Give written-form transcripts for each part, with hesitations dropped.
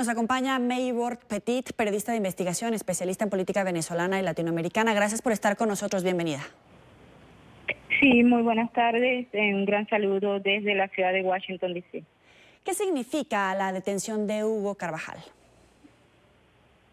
Nos acompaña Meibor Petit, periodista de investigación, especialista en política venezolana y latinoamericana. Gracias por estar con nosotros. Bienvenida. Sí, muy buenas tardes. Un gran saludo desde la ciudad de Washington, D.C. ¿Qué significa la detención de Hugo Carvajal?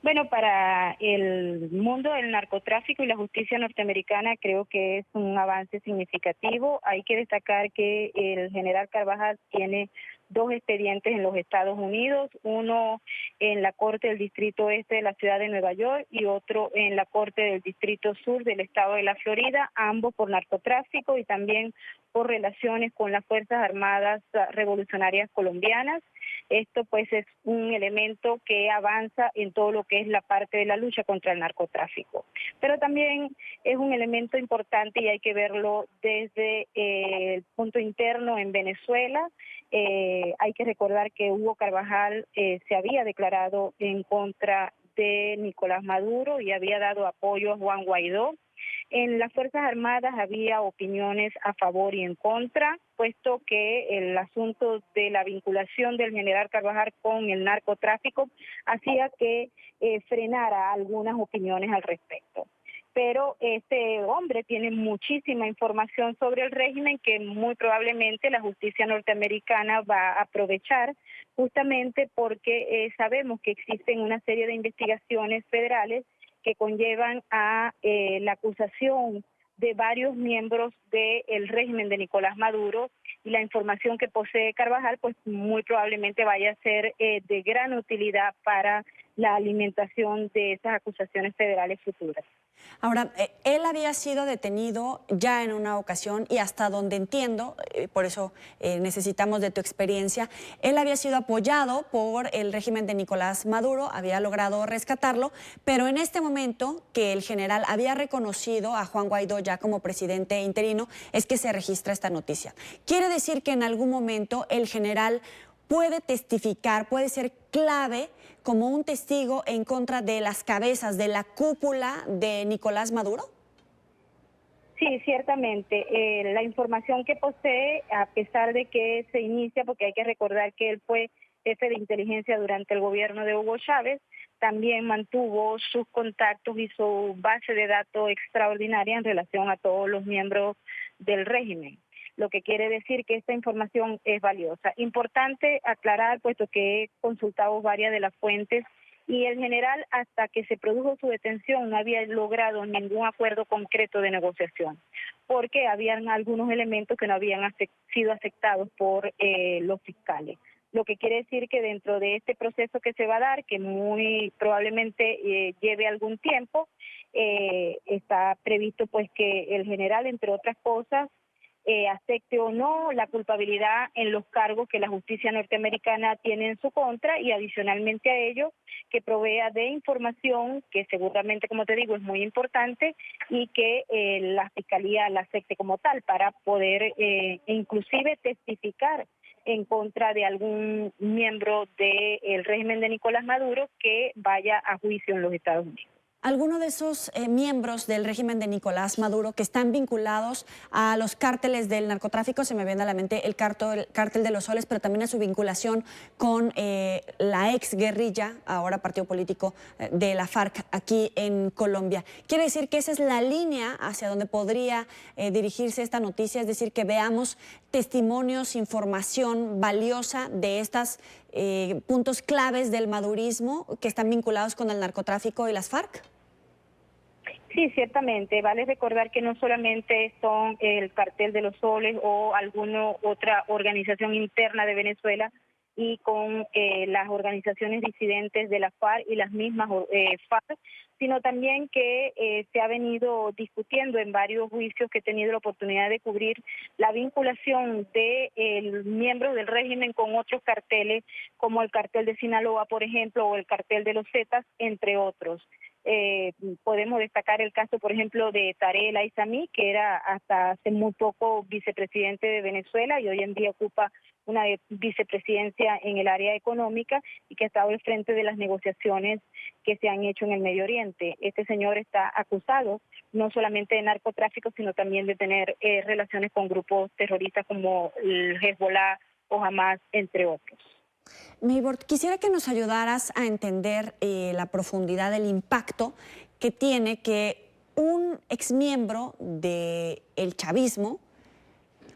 Bueno, para el mundo del narcotráfico y la justicia norteamericana creo que es un avance significativo. Hay que destacar que el general Carvajal tiene dos expedientes en los Estados Unidos, uno en la Corte del Distrito Este de la ciudad de Nueva York y otro en la Corte del Distrito Sur del estado de la Florida, ambos por narcotráfico y también por relaciones con las Fuerzas Armadas Revolucionarias Colombianas. Esto pues es un elemento que avanza en todo lo que es la parte de la lucha contra el narcotráfico. Pero también es un elemento importante y hay que verlo desde el punto interno en Venezuela. Hay que recordar que Hugo Carvajal se había declarado en contra de Nicolás Maduro y había dado apoyo a Juan Guaidó. En las Fuerzas Armadas había opiniones a favor y en contra, puesto que el asunto de la vinculación del general Carvajal con el narcotráfico hacía que frenara algunas opiniones al respecto. Pero este hombre tiene muchísima información sobre el régimen que muy probablemente la justicia norteamericana va a aprovechar, justamente porque sabemos que existen una serie de investigaciones federales que conllevan a la acusación de varios miembros del régimen de Nicolás Maduro, y la información que posee Carvajal pues muy probablemente vaya a ser de gran utilidad para la alimentación de esas acusaciones federales futuras. Ahora, él había sido detenido ya en una ocasión y hasta donde entiendo, por eso necesitamos de tu experiencia, él había sido apoyado por el régimen de Nicolás Maduro, había logrado rescatarlo, pero en este momento que el general había reconocido a Juan Guaidó ya como presidente interino, es que se registra esta noticia. Quiere decir que en algún momento el general puede testificar, puede ser clave como un testigo en contra de las cabezas de la cúpula de Nicolás Maduro? Sí, ciertamente. La información que posee, a pesar de que se inicia, porque hay que recordar que él fue jefe de inteligencia durante el gobierno de Hugo Chávez, también mantuvo sus contactos y su base de datos extraordinaria en relación a todos los miembros del régimen, lo que quiere decir que esta información es valiosa. Importante aclarar, puesto que he consultado varias de las fuentes, y el general, hasta que se produjo su detención, no había logrado ningún acuerdo concreto de negociación, porque habían algunos elementos que no habían sido aceptados por los fiscales. Lo que quiere decir que dentro de este proceso que se va a dar, que muy probablemente lleve algún tiempo, está previsto pues que el general, entre otras cosas, acepte o no la culpabilidad en los cargos que la justicia norteamericana tiene en su contra, y adicionalmente a ello que provea de información que seguramente, como te digo, es muy importante, y que la fiscalía la acepte como tal para poder inclusive testificar en contra de algún miembro del régimen de Nicolás Maduro que vaya a juicio en los Estados Unidos. ¿Alguno de esos miembros del régimen de Nicolás Maduro que están vinculados a los cárteles del narcotráfico? Se me viene a la mente el cártel de los Soles, pero también a su vinculación con la ex guerrilla, ahora partido político de la FARC aquí en Colombia. ¿Quiere decir que esa es la línea hacia donde podría dirigirse esta noticia? Es decir, que veamos testimonios, información valiosa de estos puntos claves del madurismo que están vinculados con el narcotráfico y las FARC. Sí, ciertamente. Vale recordar que no solamente son el Cartel de los Soles o alguna otra organización interna de Venezuela, y con las organizaciones disidentes de la FARC y las mismas FARC, sino también que se ha venido discutiendo en varios juicios que he tenido la oportunidad de cubrir la vinculación de miembros del régimen con otros carteles, como el cartel de Sinaloa, por ejemplo, o el cartel de los Zetas, entre otros. Podemos destacar el caso, por ejemplo, de Tarek El Aissami, que era hasta hace muy poco vicepresidente de Venezuela y hoy en día ocupa una vicepresidencia en el área económica, y que ha estado al frente de las negociaciones que se han hecho en el Medio Oriente. Este señor está acusado no solamente de narcotráfico, sino también de tener relaciones con grupos terroristas como el Hezbollah o Hamas, entre otros. Maybord, quisiera que nos ayudaras a entender la profundidad del impacto que tiene que un exmiembro del chavismo,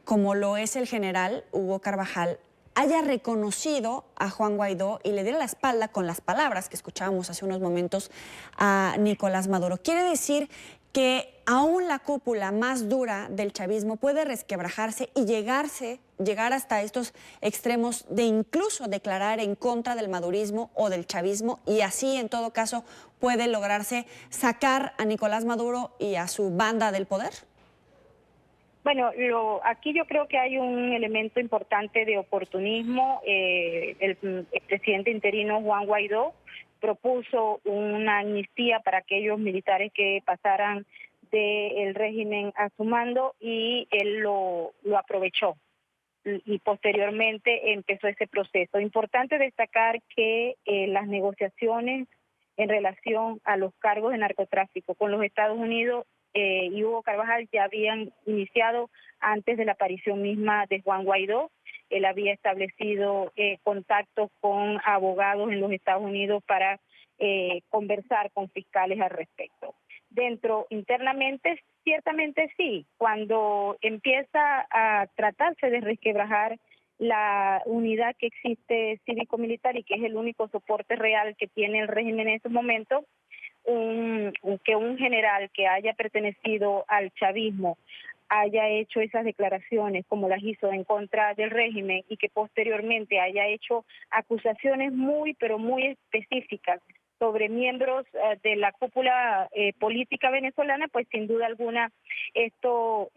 como lo es el general Hugo Carvajal, haya reconocido a Juan Guaidó y le diera la espalda con las palabras que escuchábamos hace unos momentos a Nicolás Maduro. Quiere decir que aún la cúpula más dura del chavismo puede resquebrajarse y llegar hasta estos extremos de incluso declarar en contra del madurismo o del chavismo, y así en todo caso puede lograrse sacar a Nicolás Maduro y a su banda del poder. Bueno, aquí yo creo que hay un elemento importante de oportunismo. El presidente interino Juan Guaidó propuso una amnistía para aquellos militares que pasaran del régimen a su mando y él lo aprovechó y posteriormente empezó ese proceso. Importante destacar que las negociaciones en relación a los cargos de narcotráfico con los Estados Unidos y Hugo Carvajal ya habían iniciado antes de la aparición misma de Juan Guaidó. Él había establecido contactos con abogados en los Estados Unidos para conversar con fiscales al respecto. Internamente, ciertamente sí, cuando empieza a tratarse de resquebrajar la unidad que existe cívico-militar y que es el único soporte real que tiene el régimen en estos momentos, que un general que haya pertenecido al chavismo haya hecho esas declaraciones como las hizo en contra del régimen y que posteriormente haya hecho acusaciones muy, pero muy específicas sobre miembros de la cúpula política venezolana, pues sin duda alguna esto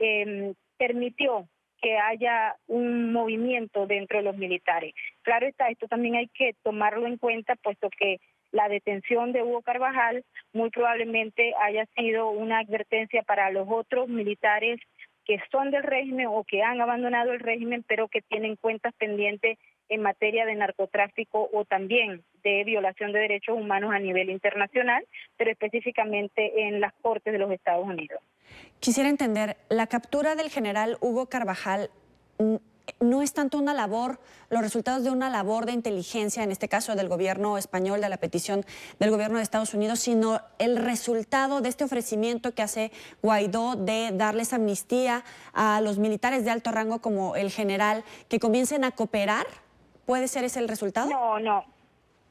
permitió que haya un movimiento dentro de los militares. Claro está, esto también hay que tomarlo en cuenta, puesto que la detención de Hugo Carvajal muy probablemente haya sido una advertencia para los otros militares que son del régimen o que han abandonado el régimen, pero que tienen cuentas pendientes en materia de narcotráfico o también de violación de derechos humanos a nivel internacional, pero específicamente en las Cortes de los Estados Unidos. Quisiera entender, la captura del general Hugo Carvajal no es tanto una labor, los resultados de una labor de inteligencia, en este caso del gobierno español, de la petición del gobierno de Estados Unidos, sino el resultado de este ofrecimiento que hace Guaidó de darles amnistía a los militares de alto rango como el general, que comiencen a cooperar. ¿Puede ser ese el resultado?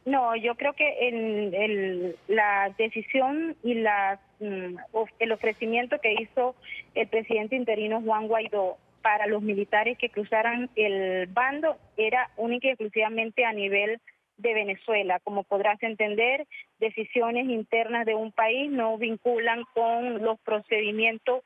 No, yo creo que la decisión y el ofrecimiento que hizo el presidente interino Juan Guaidó para los militares que cruzaran el bando era única y exclusivamente a nivel de Venezuela. Como podrás entender, decisiones internas de un país no vinculan con los procedimientos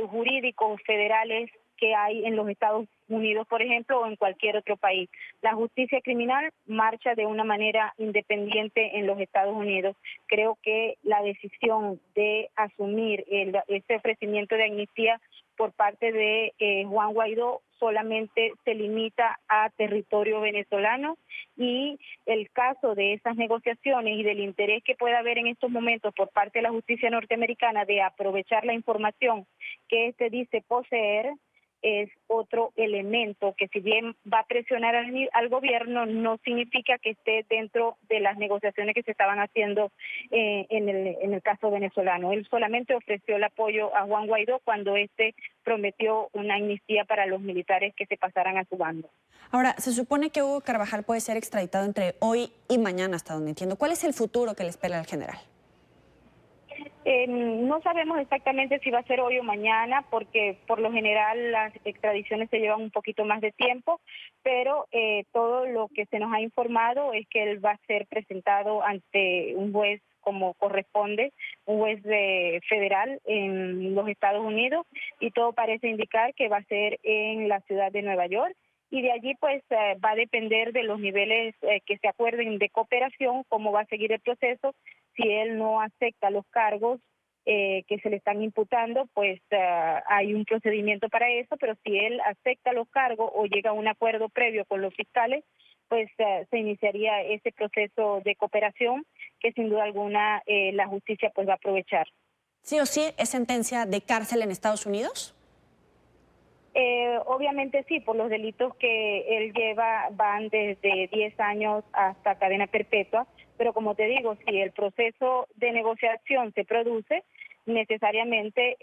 jurídicos federales que hay en los Estados Unidos, por ejemplo, o en cualquier otro país. La justicia criminal marcha de una manera independiente en los Estados Unidos. Creo que la decisión de asumir este ofrecimiento de amnistía por parte de Juan Guaidó solamente se limita a territorio venezolano, y el caso de esas negociaciones y del interés que pueda haber en estos momentos por parte de la justicia norteamericana de aprovechar la información que este dice poseer es otro elemento que, si bien va a presionar al gobierno, no significa que esté dentro de las negociaciones que se estaban haciendo en el caso venezolano. Él solamente ofreció el apoyo a Juan Guaidó cuando éste prometió una amnistía para los militares que se pasaran a su bando. Ahora, se supone que Hugo Carvajal puede ser extraditado entre hoy y mañana, hasta donde entiendo. ¿Cuál es el futuro que le espera al general? No sabemos exactamente si va a ser hoy o mañana, porque por lo general las extradiciones se llevan un poquito más de tiempo, pero todo lo que se nos ha informado es que él va a ser presentado ante un juez como corresponde, un juez federal en los Estados Unidos, y todo parece indicar que va a ser en la ciudad de Nueva York. Y de allí pues va a depender de los niveles que se acuerden de cooperación, cómo va a seguir el proceso. Si él no acepta los cargos que se le están imputando, pues hay un procedimiento para eso, pero si él acepta los cargos o llega a un acuerdo previo con los fiscales, pues se iniciaría ese proceso de cooperación que sin duda alguna la justicia pues va a aprovechar. ¿Sí o sí es sentencia de cárcel en Estados Unidos? Obviamente sí, por los delitos que él lleva van desde 10 años hasta cadena perpetua, pero como te digo, si el proceso de negociación se produce, necesariamente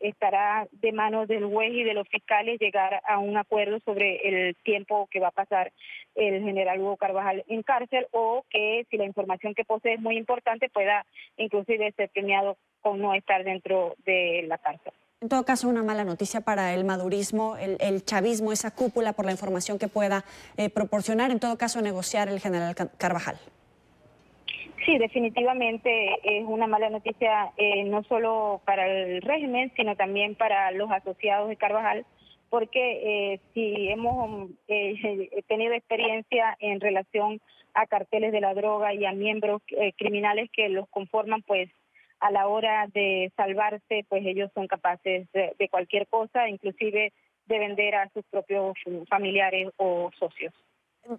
estará de manos del juez y de los fiscales llegar a un acuerdo sobre el tiempo que va a pasar el general Hugo Carvajal en cárcel, o que si la información que posee es muy importante pueda inclusive ser premiado con no estar dentro de la cárcel. En todo caso, una mala noticia para el madurismo, el chavismo, esa cúpula, por la información que pueda proporcionar, en todo caso, negociar el general Carvajal. Sí, definitivamente es una mala noticia no solo para el régimen, sino también para los asociados de Carvajal, porque si hemos tenido experiencia en relación a carteles de la droga y a miembros criminales que los conforman, pues a la hora de salvarse, pues ellos son capaces de cualquier cosa, inclusive de vender a sus propios familiares o socios.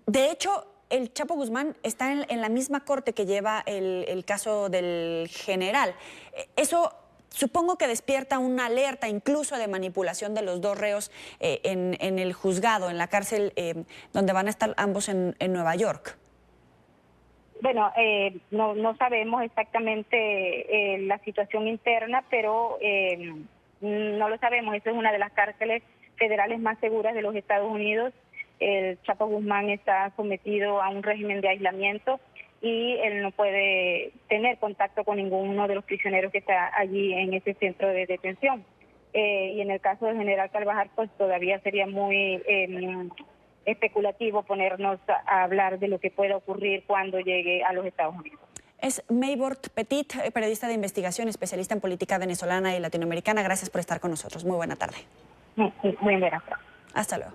De hecho, el Chapo Guzmán está en la misma corte que lleva el caso del general. Eso supongo que despierta una alerta incluso de manipulación de los dos reos en el juzgado, en la cárcel donde van a estar ambos en Nueva York. Bueno, no sabemos exactamente la situación interna, pero no lo sabemos. Esa es una de las cárceles federales más seguras de los Estados Unidos. El Chapo Guzmán está sometido a un régimen de aislamiento y él no puede tener contacto con ninguno de los prisioneros que está allí en ese centro de detención. Y en el caso del general Carvajal, pues todavía sería muy especulativo ponernos a hablar de lo que pueda ocurrir cuando llegue a los Estados Unidos. Es Maybord Petit, periodista de investigación, especialista en política venezolana y latinoamericana. Gracias por estar con nosotros. Muy buena tarde. Muy buena tarde. Hasta luego.